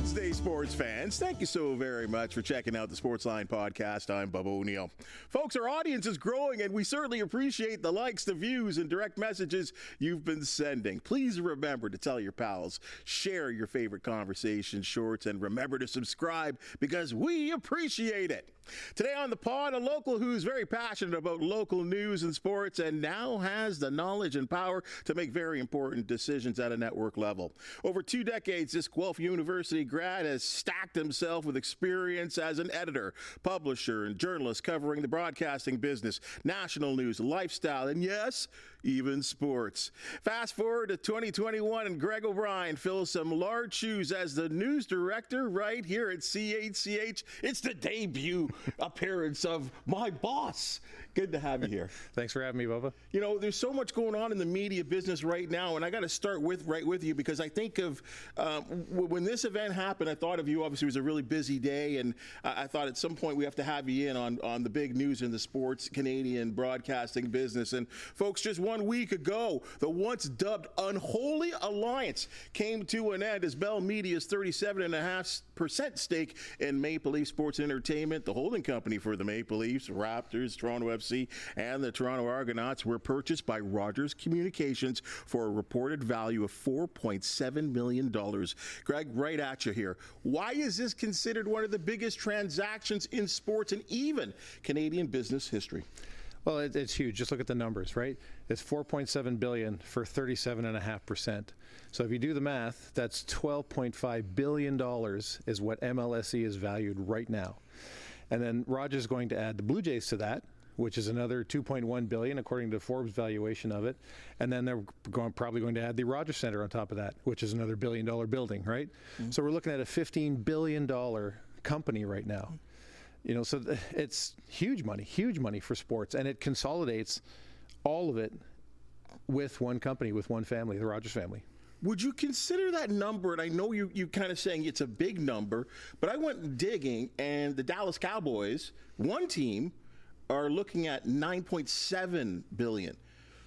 Wednesday, sports fans. Thank you so very much for checking out the Sportsline Podcast. I'm Bubba O'Neill. Folks, our audience is growing, and we certainly appreciate the likes, the views, and direct messages you've been sending. Please remember to tell your pals, share your favorite conversation shorts, and remember to subscribe because we appreciate it. Today on the pod, a local who's very passionate about local news and sports and now has the knowledge and power to make very important decisions at a network level. Over 2 decades, this Guelph University grad has stacked himself with experience as an editor, publisher, and journalist covering the broadcasting business, national news, lifestyle, and yes, even sports. Fast forward to 2021 and Greg O'Brien fills some large shoes as the news director right here at CHCH. It's the debut appearance of my boss. Good to have you here. Thanks for having me, Bubba. You know, there's so much going on in the media business right now, and I got to start right with you because I think of when this event happened, I thought of you. Obviously, it was a really busy day, and I thought at some point we have to have you in on the big news in the sports Canadian broadcasting business. And folks, just 1 week ago, the once dubbed Unholy Alliance came to an end as Bell Media's 37.5% stake in Maple Leaf Sports Entertainment, the holding company for the Maple Leafs, Raptors, Toronto FC, and the Toronto Argonauts, were purchased by Rogers Communications for a reported value of $4.7 million. Greg, right at you here. Why is this considered one of the biggest transactions in sports and even Canadian business history? Well, it's huge. Just look at the numbers, right? It's $4.7 billion for 37.5%. So if you do the math, that's $12.5 billion is what MLSE is valued right now. And then Rogers is going to add the Blue Jays to that, which is another $2.1 billion according to Forbes' valuation of it. And then they're probably going to add the Rogers Center on top of that, which is another $1 billion building, right? Mm-hmm. So we're looking at a $15 billion company right now. You know, so it's huge money for sports, and it consolidates all of it with one company, with one family, the Rogers family. Would you consider that number, and I know you kind of saying it's a big number, but I went digging, and the Dallas Cowboys, one team, are looking at $9.7 billion.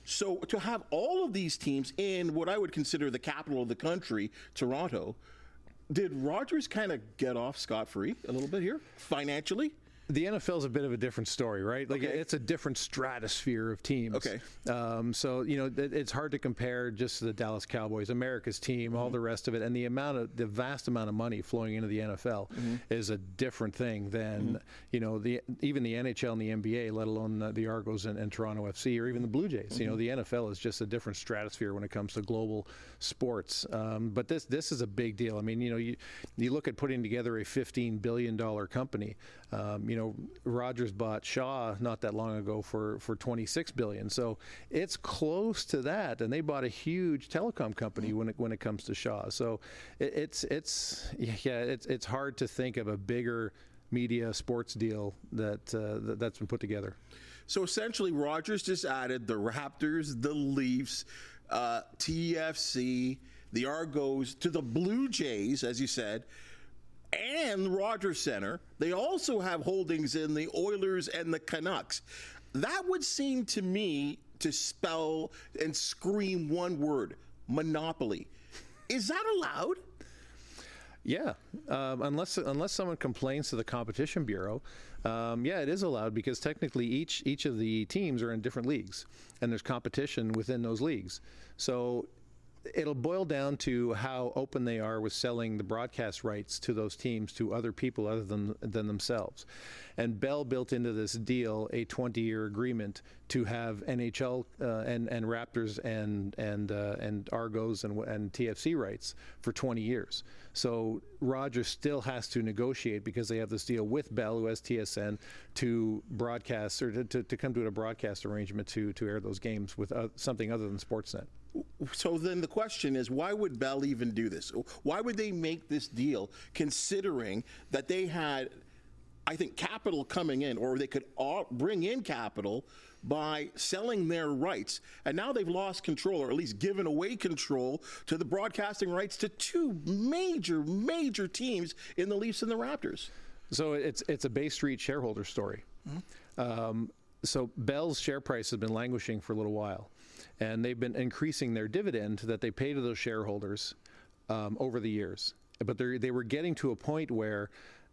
So to have all of these teams in what I would consider the capital of the country, Toronto, did Rogers kind of get off scot-free a little bit here, financially? The NFL is a bit of a different story, right? Like It's a different stratosphere of teams. Okay. So, you know, it's hard to compare just the Dallas Cowboys, America's team, all the rest of it. And the vast amount of money flowing into the NFL is a different thing than, you know, even the NHL and the NBA, let alone the Argos and Toronto FC or even the Blue Jays. You know, the NFL is just a different stratosphere when it comes to global sports. But this is a big deal. I mean, you know, you look at putting together a $15 billion company. You know, Rogers bought Shaw not that long ago for $26 billion. So it's close to that, and they bought a huge telecom company when it comes to Shaw. So it's hard to think of a bigger media sports deal that's been put together. So essentially, Rogers just added the Raptors, the Leafs, TFC, the Argos to the Blue Jays, as you said, and Rogers Center. They also have holdings in the Oilers and the Canucks. That would seem to me to spell and scream one word: monopoly. Is that allowed? Yeah, unless someone complains to the Competition Bureau, yeah, it is allowed because technically each of the teams are in different leagues, and there's competition within those leagues. So it'll boil down to how open they are with selling the broadcast rights to those teams to other people other than themselves. And Bell built into this deal a 20-year agreement to have NHL and Raptors and Argos and TFC rights for 20 years. So Rogers still has to negotiate because they have this deal with Bell, who has TSN, to broadcast or to come to a broadcast arrangement to air those games with something other than Sportsnet. So then the question is, why would Bell even do this? Why would they make this deal considering that they had, I think, capital coming in, or they could bring in capital by selling their rights, and now they've lost control, or at least given away control to the broadcasting rights to two major teams in the Leafs and the Raptors? So it's a Bay Street shareholder story. So Bell's share price has been languishing for a little while, and they've been increasing their dividend that they pay to those shareholders over the years. but they were getting to a point where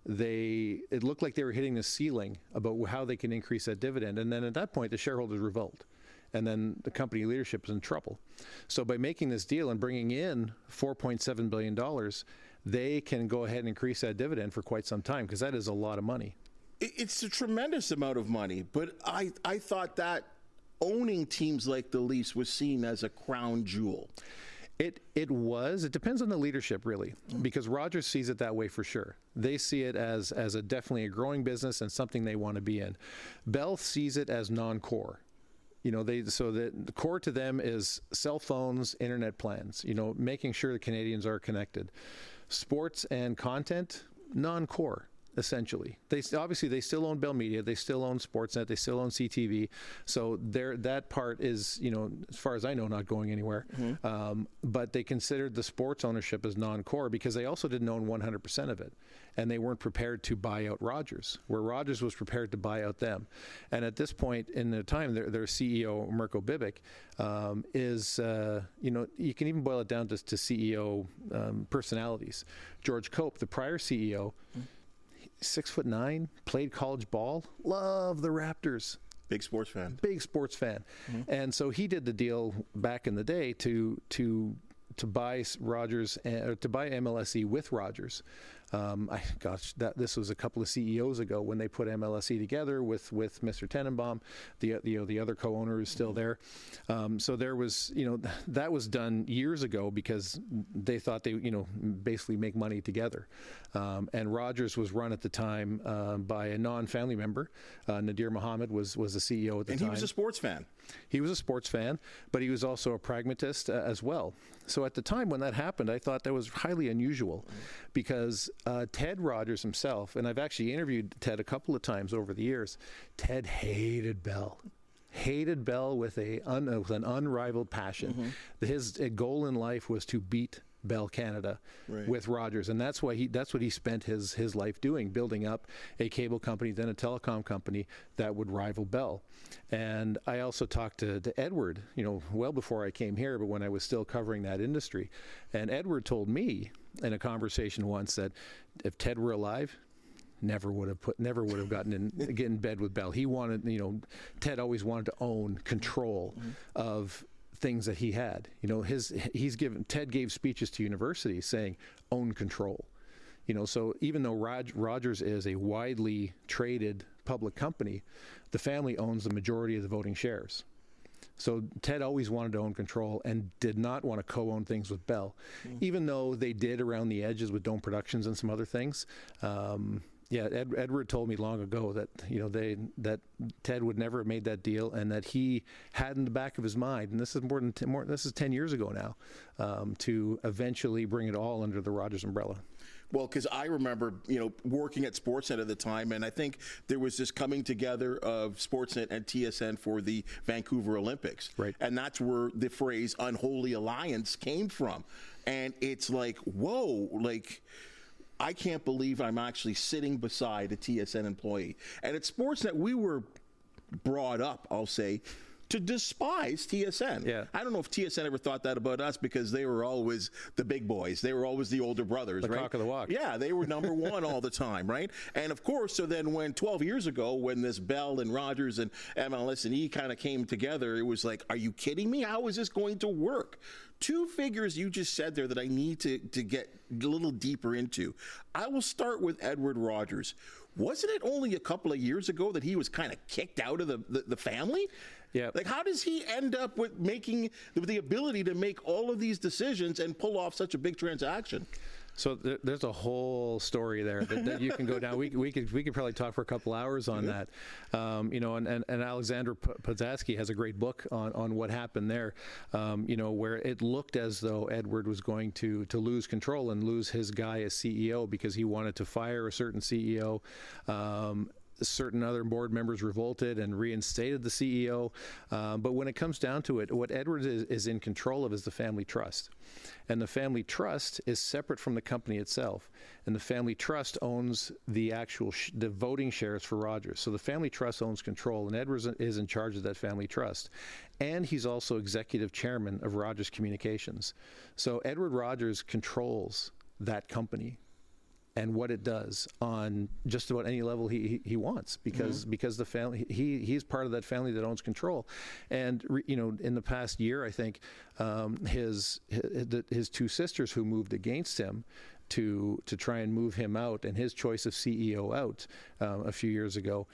it looked like they were hitting the ceiling about how they can increase that dividend. And then at that point, the shareholders revolt. And then the company leadership is in trouble. So by making this deal and bringing in $4.7 billion, they can go ahead and increase that dividend for quite some time, because that is a lot of money. It's a tremendous amount of money, but I thought that owning teams like the Leafs was seen as a crown jewel. It was. It depends on the leadership, really, because Rogers sees it that way for sure. They see it as definitely a growing business and something they want to be in. Bell sees it as non-core. So the core to them is cell phones, internet plans, making sure the Canadians are connected. Sports and content, non-core. Essentially, they still own Bell Media, they still own Sportsnet, they still own CTV. So that part is, as far as I know, not going anywhere. But they considered the sports ownership as non-core because they also didn't own 100% of it, and they weren't prepared to buy out Rogers, where Rogers was prepared to buy out them. And at this point in the time, their CEO Mirko Bibic is, you can even boil it down to CEO personalities. George Cope, the prior CEO. 6'9", played college ball, loved the Raptors. Big sports fan. And so he did the deal back in the day to buy Rogers, to buy MLSE with Rogers. This was a couple of CEOs ago when they put MLSE together with Mr. Tenenbaum. The other co-owner is still there. So there was, that was done years ago because they thought they, basically make money together. And Rogers was run at the time by a non-family member. Nadir Mohammed was the CEO at the time. And he was a sports fan. He was a sports fan, but he was also a pragmatist as well. So at the time when that happened, I thought that was highly unusual because Ted Rogers himself, and I've actually interviewed Ted a couple of times over the years, Ted hated Bell. Hated Bell with an unrivaled passion. His goal in life was to beat Bell Canada with Rogers, and that's what he spent his life doing, building up a cable company, then a telecom company that would rival Bell. And I also talked to Edward, well before I came here, but when I was still covering that industry. And Edward told me in a conversation once that if Ted were alive, never would have gotten get in bed with Bell. He wanted, Ted always wanted to own control of things that he had. Ted gave speeches to universities saying own control. So even though Rogers is a widely traded public company, the family owns the majority of the voting shares. So Ted always wanted to own control and did not want to co-own things with Bell, even though they did around the edges with Dome Productions and some other things. Edward told me long ago that that Ted would never have made that deal, and that he had in the back of his mind, and this is this is 10 years ago now, to eventually bring it all under the Rogers umbrella. Well, because I remember, working at Sportsnet at the time, and I think there was this coming together of Sportsnet and TSN for the Vancouver Olympics. Right. And that's where the phrase unholy alliance came from. And it's like, whoa, I can't believe I'm actually sitting beside a TSN employee. And at Sportsnet, we were brought up, I'll say, to despise TSN. Yeah. I don't know if TSN ever thought that about us because they were always the big boys. They were always the older brothers, the right? cock of the walk. Yeah, they were number one all the time, right? And of course, so then when 12 years ago, when this Bell and Rogers and MLSE kind of came together, it was like, are you kidding me? How is this going to work? Two figures you just said there that I need to get a little deeper into. I will start with Edward Rogers. Wasn't it only a couple of years ago that he was kind of kicked out of the family? Yeah. How does he end up with the ability to make all of these decisions and pull off such a big transaction? So there's a whole story there that you can go down. We could probably talk for a couple hours on that. And Alexander Podzaski has a great book on what happened there. Where it looked as though Edward was going to lose control and lose his guy as CEO because he wanted to fire a certain CEO. Certain other board members revolted and reinstated the CEO. But when it comes down to it, what Edward is in control of is the family trust. And the family trust is separate from the company itself. And the family trust owns the actual the voting shares for Rogers. So the family trust owns control, and Edward is in charge of that family trust. And he's also executive chairman of Rogers Communications. So Edward Rogers controls that company and what it does on just about any level he wants, because the family, he's part of that family that owns control. And in the past year, I think his two sisters who moved against him to try and move him out, and his choice of CEO out a few years ago,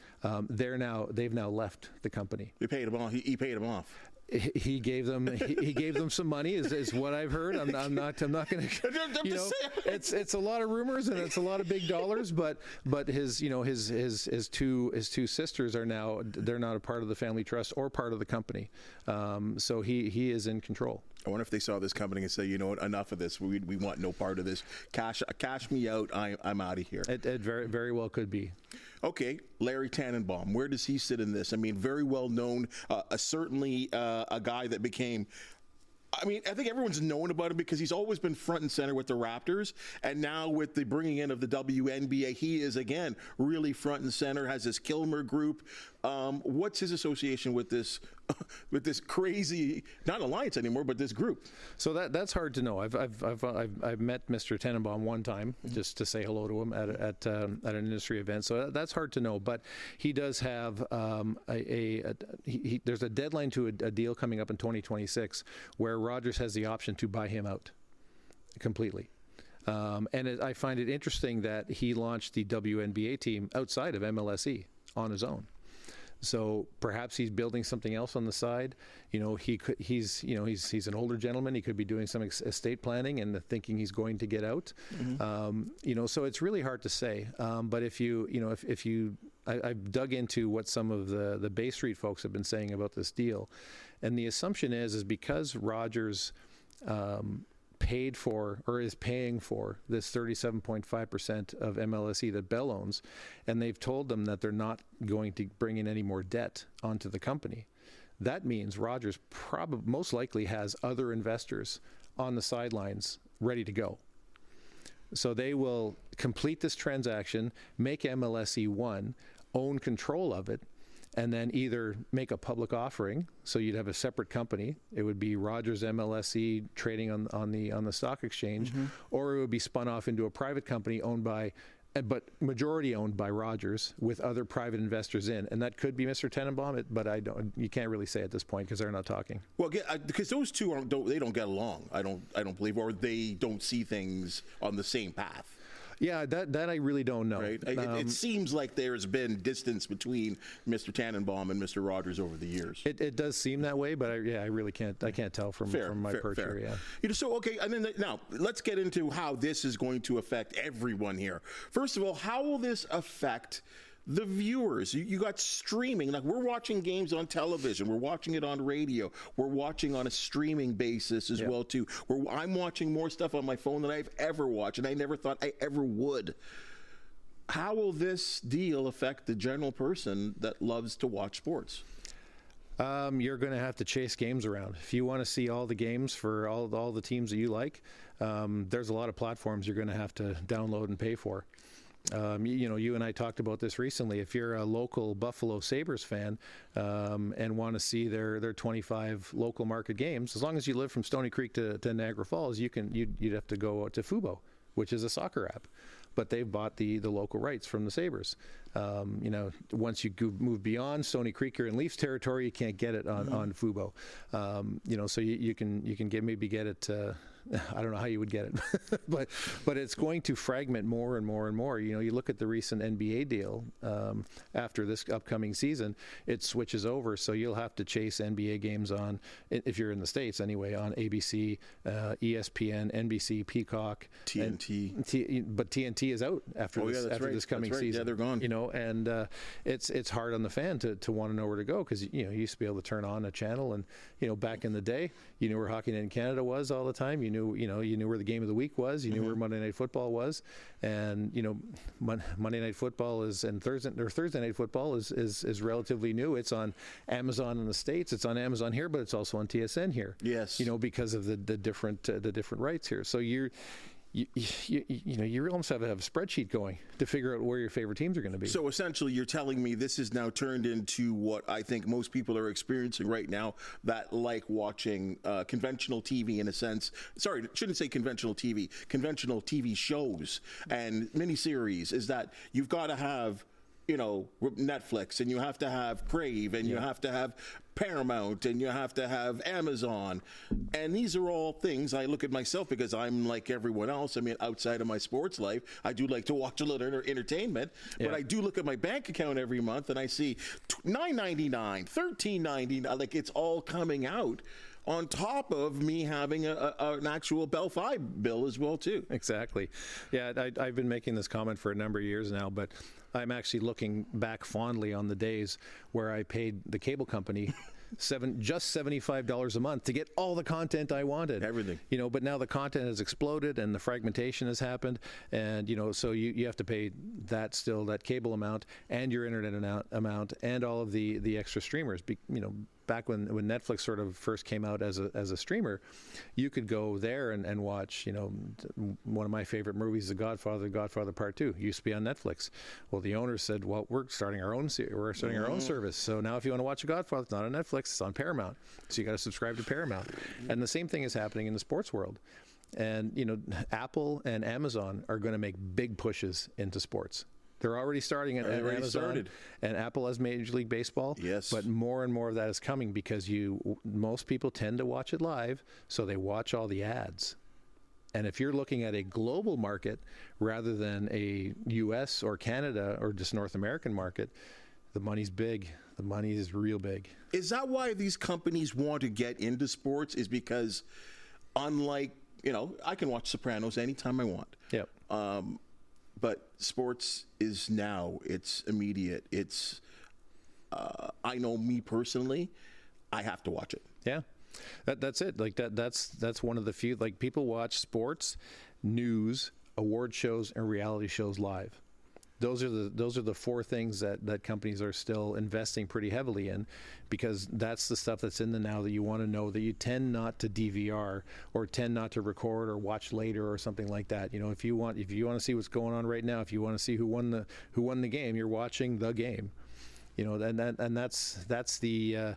they've now left the company. He paid him off. He paid him off. He gave them some money, is what I've heard. I'm not going to. It's a lot of rumors and it's a lot of big dollars. But his two sisters are now, they're not a part of the family trust or part of the company. So he is in control. I wonder if they saw this company and say, you know what, enough of this. We want no part of this. Cash me out. I'm out of here. It very, very well could be. Okay, Larry Tannenbaum, where does he sit in this? I mean, very well known, certainly a guy that became, I mean, I think everyone's known about him because he's always been front and center with the Raptors, and now with the bringing in of the WNBA, he is, again, really front and center, has this Kilmer group. What's his association with this crazy, not alliance anymore, but this group? So that's hard to know. I've met Mr. Tannenbaum one time just to say hello to him at an industry event. So that's hard to know. But he does have there's a deadline to a deal coming up in 2026 where Rogers has the option to buy him out completely. I find it interesting that he launched the WNBA team outside of MLSE on his own. So perhaps he's building something else on the side. He's an older gentleman. He could be doing some estate planning and thinking he's going to get out. So it's really hard to say. But I've dug into what some of the Bay Street folks have been saying about this deal, and the assumption is because Rogers paid for or is paying for this 37.5% of MLSE that Bell owns, and they've told them that they're not going to bring in any more debt onto the company. That means Rogers most likely has other investors on the sidelines ready to go. So they will complete this transaction, make MLSE one, own control of it, and then either make a public offering, so you'd have a separate company. It would be Rogers MLSE trading on the stock exchange, or it would be spun off into a private company but majority owned by Rogers with other private investors in, and that could be Mr. Tannenbaum. But you can't really say at this point because they're not talking. Well, because those two don't get along. I don't believe, or they don't see things on the same path. Yeah, that I really don't know. Right? It seems like there's been distance between Mr. Tannenbaum and Mr. Rogers over the years. It does seem that way, but I really can't tell from my perch here. Yeah. So okay, and then now let's get into how this is going to affect everyone here. First of all, how will this affect the viewers? You got streaming. Like, we're watching games on television. We're watching it on radio. We're watching on a streaming basis as well, too. I'm watching more stuff on my phone than I've ever watched, and I never thought I ever would. How will this deal affect the general person that loves to watch sports? You're going to have to chase games around. If you want to see all the games for all the teams that you like, there's a lot of platforms you're going to have to download and pay for. You and I talked about this recently. If you're a local Buffalo Sabres fan and want to see their 25 local market games, as long as you live from Stony Creek to Niagara Falls, you'd have to go to Fubo, which is a soccer app. But they've bought the local rights from the Sabres. Once you move beyond Stony Creek, you're in Leafs territory. You can't get it on Fubo. So you can get it. I don't know how you would get it, but it's going to fragment more and more and more. You look at the recent NBA deal. After this upcoming season, it switches over, so you'll have to chase NBA games on, if you're in the States anyway, on ABC, ESPN, NBC, Peacock, TNT. But TNT is out after this coming season. Yeah, they're gone. And it's hard on the fan to want to know where to go, because you used to be able to turn on a channel, and back in the day, you knew where Hockey Night in Canada was all the time. You knew where the game of the week was. You knew where Monday Night Football was, and Monday Night Football and Thursday Night Football is relatively new. It's on Amazon in the States. It's on Amazon here, but it's also on TSN here. Yes. Because of the different rights here. So you almost have to have a spreadsheet going to figure out where your favorite teams are going to be. So essentially, you're telling me this is now turned into what I think most people are experiencing right now, that like watching conventional TV in a sense. Sorry, shouldn't say conventional TV shows and miniseries, is that you've got to have, Netflix, and you have to have Crave, and you have to have Paramount, and you have to have Amazon. And these are all things I look at myself, because I'm like everyone else. I mean, outside of my sports life, I do like to watch a little entertainment, but I do look at my bank account every month and I see $9.99, $13.99, like it's all coming out on top of me having an actual Bell 5 bill as well too. Exactly. Yeah, I've been making this comment for a number of years now, but I'm actually looking back fondly on the days where I paid the cable company just $75 a month to get all the content I wanted. Everything. But now the content has exploded and the fragmentation has happened, and so you have to pay that cable amount and your internet amount and all of the extra streamers. Back when Netflix sort of first came out as a streamer, you could go there and watch, one of my favorite movies, The Godfather Part 2, used to be on Netflix. Well, the owners said, well, we're starting our own service. So now if you want to watch The Godfather, it's not on Netflix, it's on Paramount. So you got to subscribe to Paramount. And the same thing is happening in the sports world. And, Apple and Amazon are going to make big pushes into sports. They're already starting at Amazon, and Apple has Major League Baseball. Yes. But more and more of that is coming because most people tend to watch it live, so they watch all the ads. And if you're looking at a global market rather than a U.S. or Canada or just North American market, the money's big. The money is real big. Is that why these companies want to get into sports? Is because, unlike, I can watch Sopranos anytime I want. Yep. But sports is now, it's immediate. It's, I know me personally, I have to watch it. Yeah, that's it. Like that's one of the few, like people watch sports, news, award shows, and reality shows live. Those are the four things that companies are still investing pretty heavily in, because that's the stuff that's in the now that you want to know, that you tend not to DVR or tend not to record or watch later or something like that. If you want to see what's going on right now, if you want to see who won the game, you're watching the game. And that's the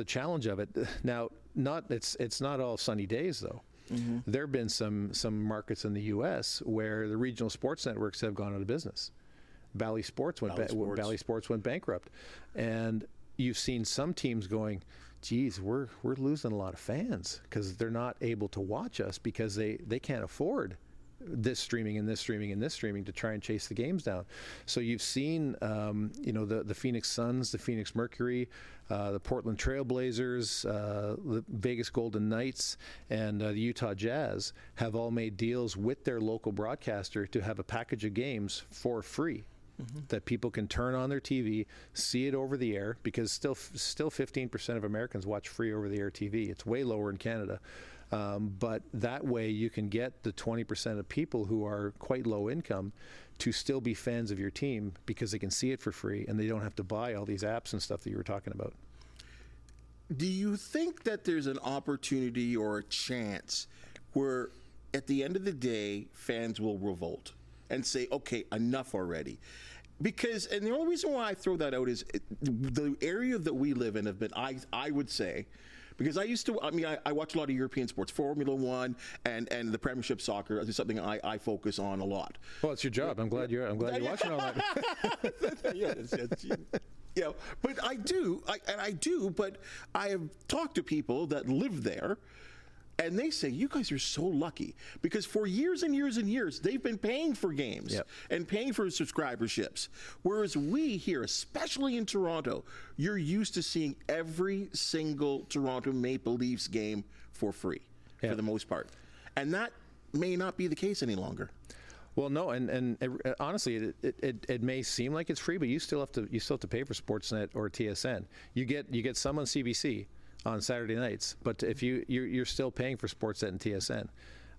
challenge of it. Now, it's not all sunny days though. Mm-hmm. There have been some markets in the U.S. where the regional sports networks have gone out of business. Bally Sports went bankrupt, and you've seen some teams going, "Geez, we're losing a lot of fans because they're not able to watch us because they can't afford this streaming and this streaming and this streaming to try and chase the games down." So you've seen, the Phoenix Suns, the Phoenix Mercury, the Portland Trailblazers, the Vegas Golden Knights, and the Utah Jazz have all made deals with their local broadcaster to have a package of games for free. Mm-hmm. That people can turn on their TV, see it over the air, because still 15% of Americans watch free over the air TV. It's way lower in Canada. But that way you can get the 20% of people who are quite low income to still be fans of your team because they can see it for free and they don't have to buy all these apps and stuff that you were talking about. Do you think that there's an opportunity or a chance where at the end of the day fans will revolt and say, okay, enough already? Because, and the only reason why I throw that out is the area that we live in have been, I would say, because I watch a lot of European sports, Formula One and the Premiership soccer is something I focus on a lot. Well, it's your job. I'm glad you're watching all that. But I do, but I have talked to people that live there, and they say, you guys are so lucky, because for years and years and years, they've been paying for games and paying for subscriberships. Whereas we here, especially in Toronto, you're used to seeing every single Toronto Maple Leafs game for free, for the most part. And that may not be the case any longer. Well, no, and honestly, it may seem like it's free, but you still have to pay for Sportsnet or TSN. You get some on CBC on Saturday nights, but if you're still paying for Sportsnet and TSN.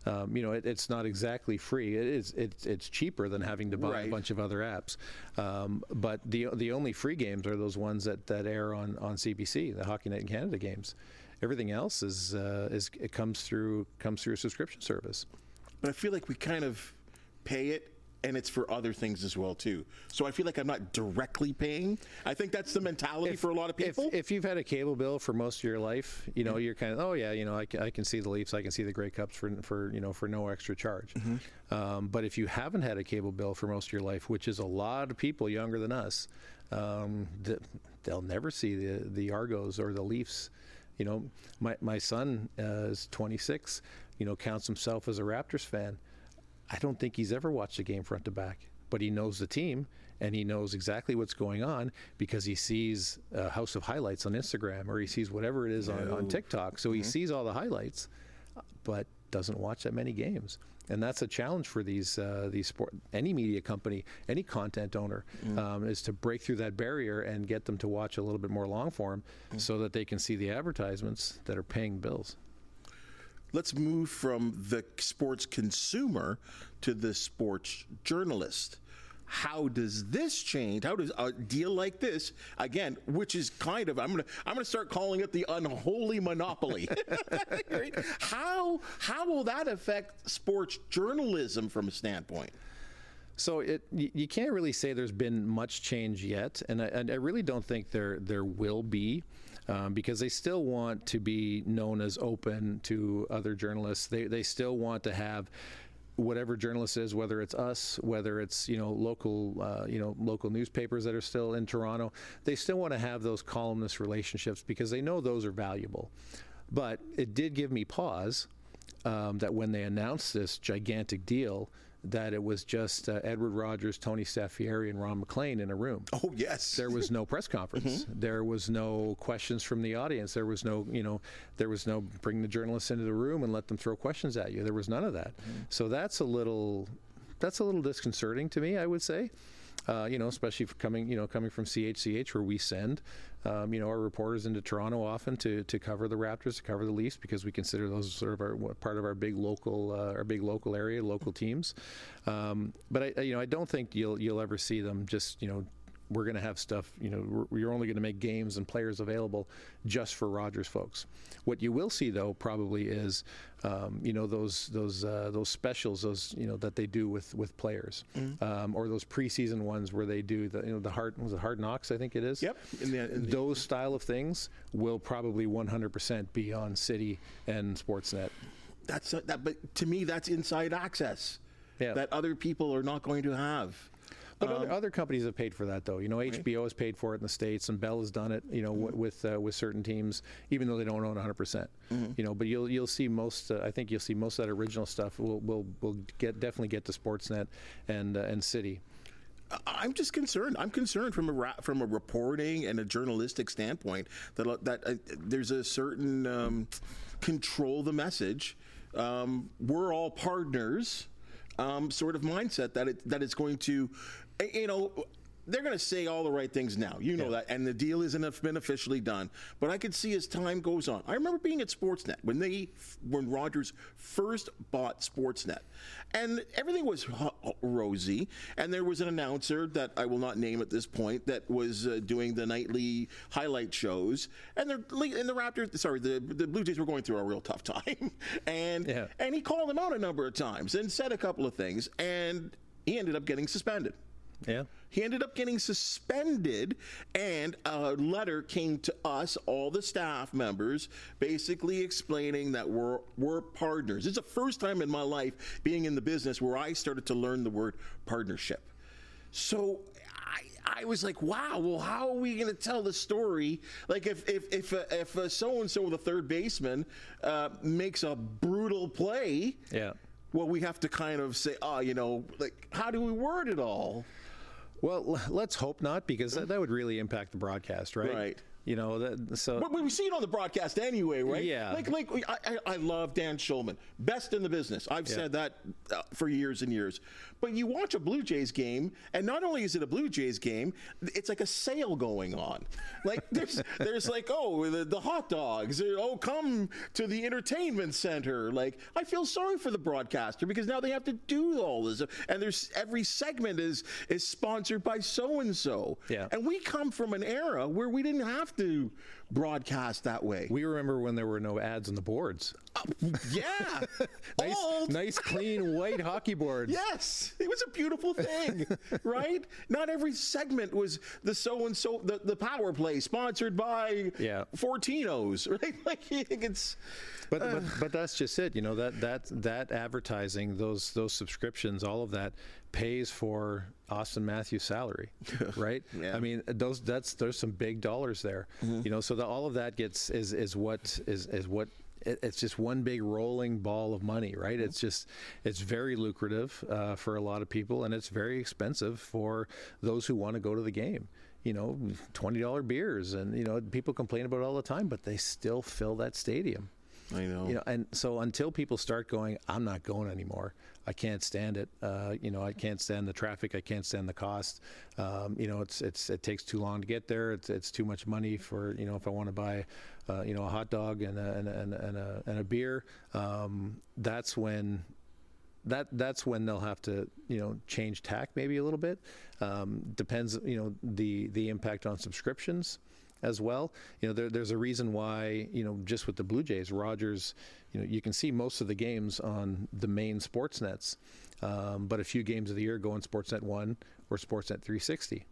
It's not exactly free. It's cheaper than having to buy a bunch of other apps. But the only free games are those ones that air on CBC, the Hockey Night in Canada games. Everything else it comes through a subscription service. but I feel like we kind of pay it, and it's for other things as well too. So I feel like I'm not directly paying. I think that's the mentality for a lot of people. If you've had a cable bill for most of your life, you know, you're kind of, oh yeah, you know, I can see the Leafs, I can see the Grey Cups for no extra charge. But if you haven't had a cable bill for most of your life, which is a lot of people younger than us, they'll never see the Argos or the Leafs. You know, my son is 26. You know, counts himself as a Raptors fan. I don't think he's ever watched a game front to back, but he knows the team and he knows exactly what's going on because he sees House of Highlights on Instagram, or he sees whatever it is on TikTok. So he sees all the highlights, but doesn't watch that many games. And that's a challenge for these any media company, any content owner, is to break through that barrier and get them to watch a little bit more long form so that they can see the advertisements that are paying bills. Let's move from the sports consumer to the sports journalist. How does this change? How does a deal like this, again, which is kind of, I'm gonna start calling it the unholy monopoly. Right? How will that affect sports journalism from a standpoint? So you can't really say there's been much change yet, and I really don't think there will be. Because they still want to be known as open to other journalists. They still want to have whatever journalist is, whether it's us, whether it's local newspapers that are still in Toronto. They still want to have those columnist relationships because they know those are valuable. But it did give me pause that when they announced this gigantic deal, that it was just Edward Rogers, Tony Staffieri, and Ron MacLean in a room. Oh, yes. There was no press conference. There was no questions from the audience. There was no, bring the journalists into the room and let them throw questions at you. There was none of that. So that's a little disconcerting to me, I would say. Especially coming from CHCH, where we send, our reporters into Toronto often to cover the Raptors, to cover the Leafs, because we consider those sort of part of our big local area, local teams. But I don't think you'll ever see them just, we're going to have stuff, you're only going to make games and players available just for Rogers folks. What you will see, though, probably is, those specials, that they do with players, or those preseason ones where they do the Hard Knocks, I think it is. Yep. Those style of things will probably 100% be on City and Sportsnet. But to me, that's inside access that other people are not going to have. But other companies have paid for that, though. HBO has paid for it in the States, and Bell has done it. With certain teams, even though they don't own 100%. But you'll see most. I think you'll see most of that original stuff. Will definitely get to Sportsnet and City. I'm just concerned. I'm concerned from a reporting and a journalistic standpoint that there's a certain control the message. We're all partners. Sort of mindset that it's going to, they're going to say all the right things now, that, and the deal isn't been officially done. But I could see as time goes on. I remember being at Sportsnet when Rogers first bought Sportsnet, and everything was rosy. And there was an announcer that I will not name at this point that was doing the nightly highlight shows, and the Blue Jays were going through a real tough time, and he called them out a number of times and said a couple of things, and he ended up getting suspended. Yeah. He ended up getting suspended, and a letter came to us, all the staff members, basically explaining that we're partners. It's the first time in my life being in the business where I started to learn the word partnership. So I was like, wow, well, how are we going to tell the story? Like if so-and-so, the third baseman, makes a brutal play, well, we have to kind of say, how do we word it all? Well, let's hope not, because that would really impact the broadcast, right? Right. But we see it on the broadcast anyway, right? Yeah. I love Dan Schulman, best in the business. I've said that for years and years. But you watch a Blue Jays game, and not only is it a Blue Jays game, it's like a sale going on. Like there's like, the hot dogs. Come to the entertainment center. Like, I feel sorry for the broadcaster because now they have to do all this, and there's every segment is sponsored by so and so. Yeah. And we come from an era where we didn't have to broadcast that way. We remember when there were no ads on the boards. Yeah. Nice, clean white hockey boards. Yes, it was a beautiful thing, right? Not every segment was the so-and-so, the power play sponsored by Fortinos, right? Like it's... But that's just it. That advertising, those subscriptions, all of that pays for Austin Matthews' salary, right? Yeah. I mean, there's some big dollars there. So all of that is what it's just one big rolling ball of money, right? It's very lucrative for a lot of people, and it's very expensive for those who want to go to the game. $20 beers, and people complain about it all the time, but they still fill that stadium. I know. And so until people start going, I'm not going anymore. I can't stand it. I can't stand the traffic. I can't stand the cost. It takes too long to get there. It's too much money for, if I want to buy, a hot dog and a beer. That's when they'll have to, change tack maybe a little bit. Depends, the impact on subscriptions as well. There's a reason why, just with the Blue Jays, Rogers, you can see most of the games on the main sports nets, but a few games of the year go on Sportsnet 1 or Sportsnet 360.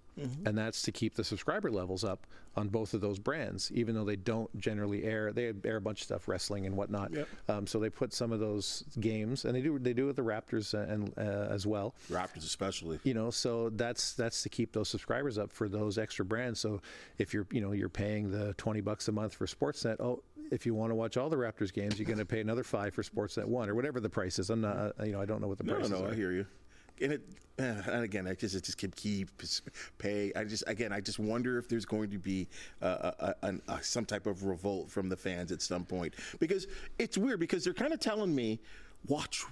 And that's to keep the subscriber levels up on both of those brands, even though they don't generally air. They air a bunch of stuff, wrestling and whatnot. Yep. So they put some of those games, and they do it with the Raptors and as well. Raptors especially. So that's to keep those subscribers up for those extra brands. So if you're paying the $20 a month for Sportsnet, if you want to watch all the Raptors games, you're going to pay another $5 for Sportsnet 1 or whatever the price is. I'm not, I don't know what the price is. No, I hear you. And again, I just keep pay. I just wonder if there's going to be some type of revolt from the fans at some point, because it's weird, because they're kind of telling me watch,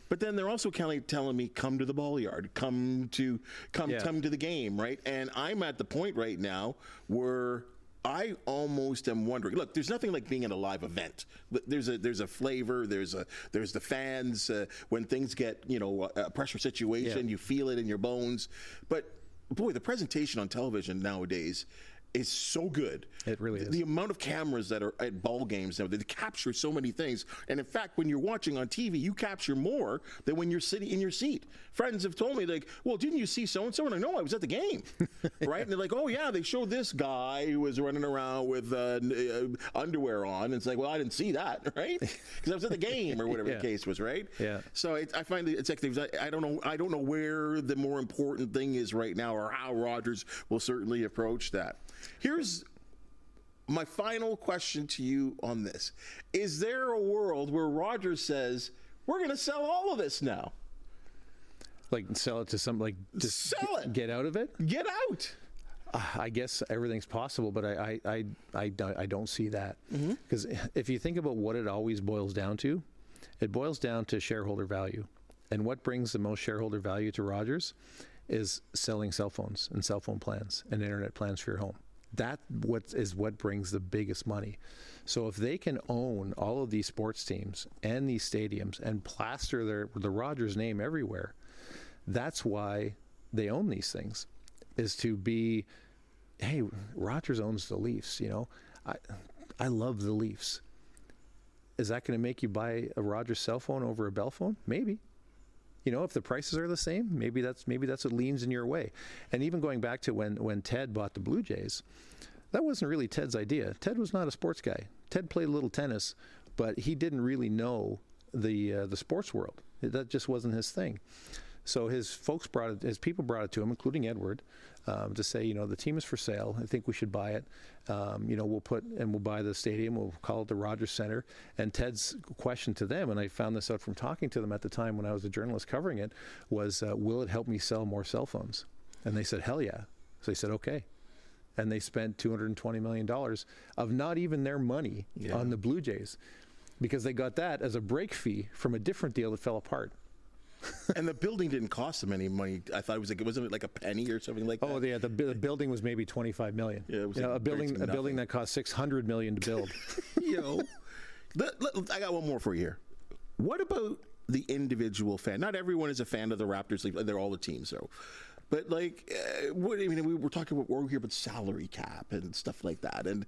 but then they're also kind of telling me come to the ball yard, come to the game, right? And I'm at the point right now where I almost am wondering. Look, there's nothing like being in a live event. There's a flavor. There's the fans. When things get a pressure situation, you feel it in your bones. But boy, the presentation on television nowadays is so good. It really is. The amount of cameras that are at ball games now, they capture so many things. And in fact, when you're watching on TV, you capture more than when you're sitting in your seat. Friends have told me, like, well, didn't you see so-and-so? And I know, I was at the game, right? And they're like, oh, yeah, they showed this guy who was running around with underwear on. And it's like, well, I didn't see that, right? Because I was at the game or whatever the case was, right? Yeah. So I find it's like, I don't know where the more important thing is right now, or how Rogers will certainly approach that. Here's my final question to you on this. Is there a world where Rogers says, we're going to sell all of this now? Like sell it to somebody, like just sell it. Get out of it? Get out. I guess everything's possible, but I don't see that. Because if you think about what it always boils down to, it boils down to shareholder value. And what brings the most shareholder value to Rogers is selling cell phones and cell phone plans and internet plans for your home. That what brings the biggest money. So if they can own all of these sports teams and these stadiums and plaster the Rogers name everywhere, that's why they own these things, is to be, hey, Rogers owns the Leafs, I love the Leafs. Is that going to make you buy a Rogers cell phone over a Bell phone? Maybe. If the prices are the same, maybe that's what leans in your way. And even going back to when Ted bought the Blue Jays, that wasn't really Ted's idea. Ted was not a sports guy. Ted played a little tennis, but he didn't really know the sports world. That just wasn't his thing. So his people brought it to him, including Edward, to say, the team is for sale. I think we should buy it. We'll buy the stadium. We'll call it the Rogers Center. And Ted's question to them, and I found this out from talking to them at the time when I was a journalist covering it, was, will it help me sell more cell phones? And they said, hell yeah. So they said, okay. And they spent $220 million of not even their money on the Blue Jays, because they got that as a break fee from a different deal that fell apart. And the building didn't cost them any money. I thought wasn't it like a penny or something like that? Oh yeah, the building was maybe $25 million. Yeah, it was a building that cost $600 million to build. I got one more for you here. What about the individual fan? Not everyone is a fan of the Raptors. They're all the teams, though. But like, we were talking about, we're here about salary cap and stuff like that. And,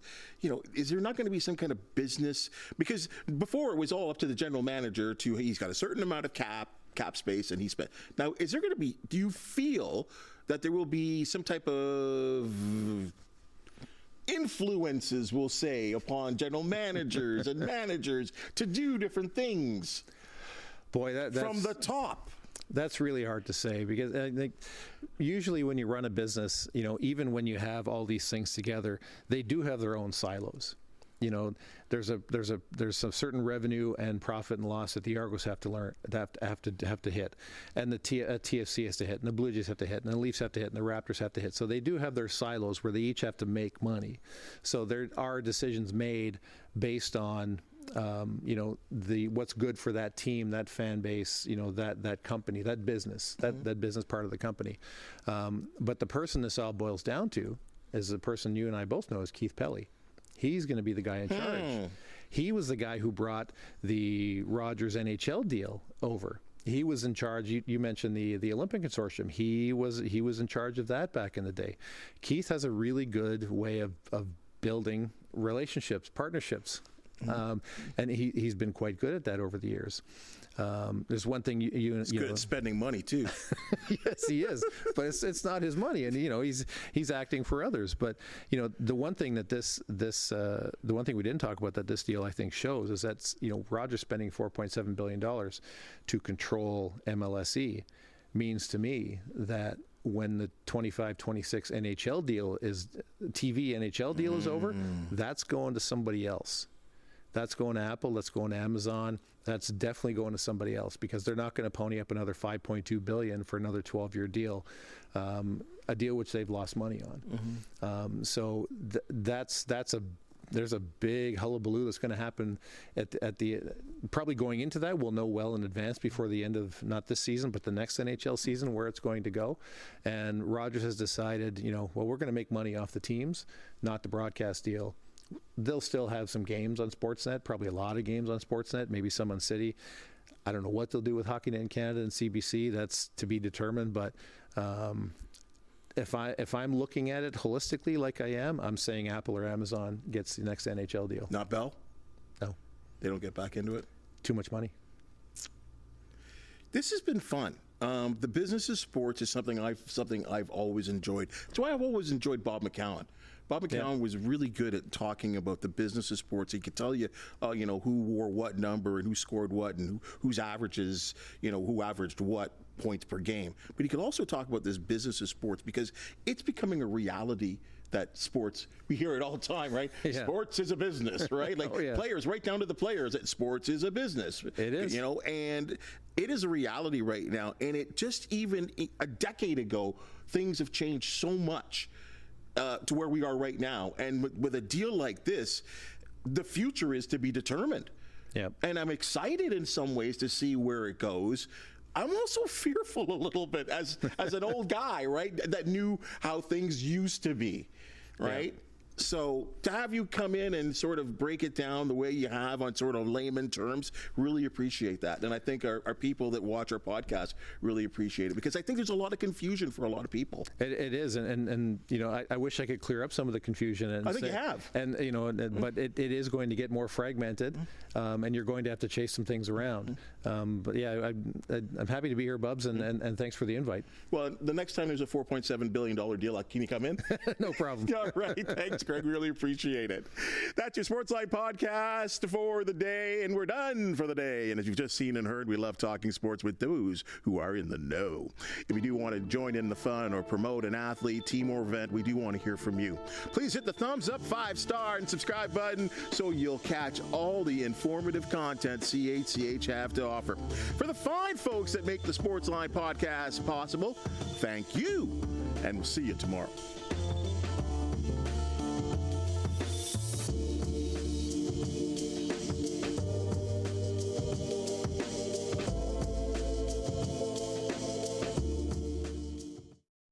is there not going to be some kind of business? Because before it was all up to the general manager he's got a certain amount of cap space and he spent. Now, is there going to be, do you feel that there will be some type of influences, we'll say, upon general managers and managers to do different things? Boy, that's from the top. That's really hard to say, because I think usually when you run a business, even when you have all these things together, they do have their own silos. There's some certain revenue and profit and loss that the Argos have to hit, and the TFC has to hit, and the Blue Jays have to hit, and the Leafs have to hit, and the Raptors have to hit. So they do have their silos where they each have to make money. So there are decisions made based on what's good for that team, that fan base, that company, that business, that business part of the company. But the person this all boils down to is the person you and I both know is Keith Pelly. He's going to be the guy in charge. He was the guy who brought the Rogers NHL deal over. He was in charge. You mentioned the Olympic Consortium. He was in charge of that back in the day. Keith has a really good way of building relationships, partnerships. And he's been quite good at that over the years. There's one thing he's good at spending money too. Yes, he is, but it's not his money, and he's acting for others. But the one thing that the one thing we didn't talk about that this deal I think shows is that Rogers spending $4.7 billion to control MLSE means to me that when the 25-26 NHL deal TV NHL deal is over, that's going to somebody else. That's going to Apple, that's going to Amazon, that's definitely going to somebody else, because they're not going to pony up another $5.2 billion for another 12-year deal, a deal which they've lost money on. So there's a big hullabaloo that's going to happen at the probably going into that. We'll know well in advance before the end of not this season, but the next NHL season, where it's going to go. And Rogers has decided, we're going to make money off the teams, not the broadcast deal. They'll still have some games on Sportsnet, probably a lot of games on Sportsnet, maybe some on City. I don't know what they'll do with Hockey Night in Canada and CBC. That's to be determined. But if I'm looking at it holistically like I am, I'm saying Apple or Amazon gets the next NHL deal. Not Bell? No. They don't get back into it? Too much money. This has been fun. The business of sports is something I've always enjoyed. That's why I've always enjoyed Bob McCown. Bob McCown was really good at talking about the business of sports. He could tell you, who wore what number and who scored what and whose averages, who averaged what points per game. But he could also talk about this business of sports, because it's becoming a reality that sports, we hear it all the time, right? Yeah. Sports is a business, right? Like players, right down to the players, that sports is a business. It is. And it is a reality right now. And it just even a decade ago, things have changed so much. To where we are right now. And with a deal like this, the future is to be determined. Yep. And I'm excited in some ways to see where it goes. I'm also fearful a little bit as an old guy, right, that knew how things used to be, right? Yep. So to have you come in and sort of break it down the way you have on sort of layman terms, really appreciate that. And I think our people that watch our podcast really appreciate it, because I think there's a lot of confusion for a lot of people. It is. And I wish I could clear up some of the confusion. And I think you have. And, but it is going to get more fragmented, and you're going to have to chase some things around. But yeah, I'm happy to be here, Bubs, and thanks for the invite. Well, the next time there's a $4.7 billion deal, can you come in? No problem. All right. Thanks, Greg. Really appreciate it. That's your Sportsline Podcast for the day, and we're done for the day. And as you've just seen and heard, we love talking sports with those who are in the know. If you do want to join in the fun or promote an athlete, team, or event, we do want to hear from you. Please hit the thumbs up, 5-star, and subscribe button so you'll catch all the informative content CHCH have to offer. For the fine folks that make the Sportsline Podcast possible, thank you, and we'll see you tomorrow.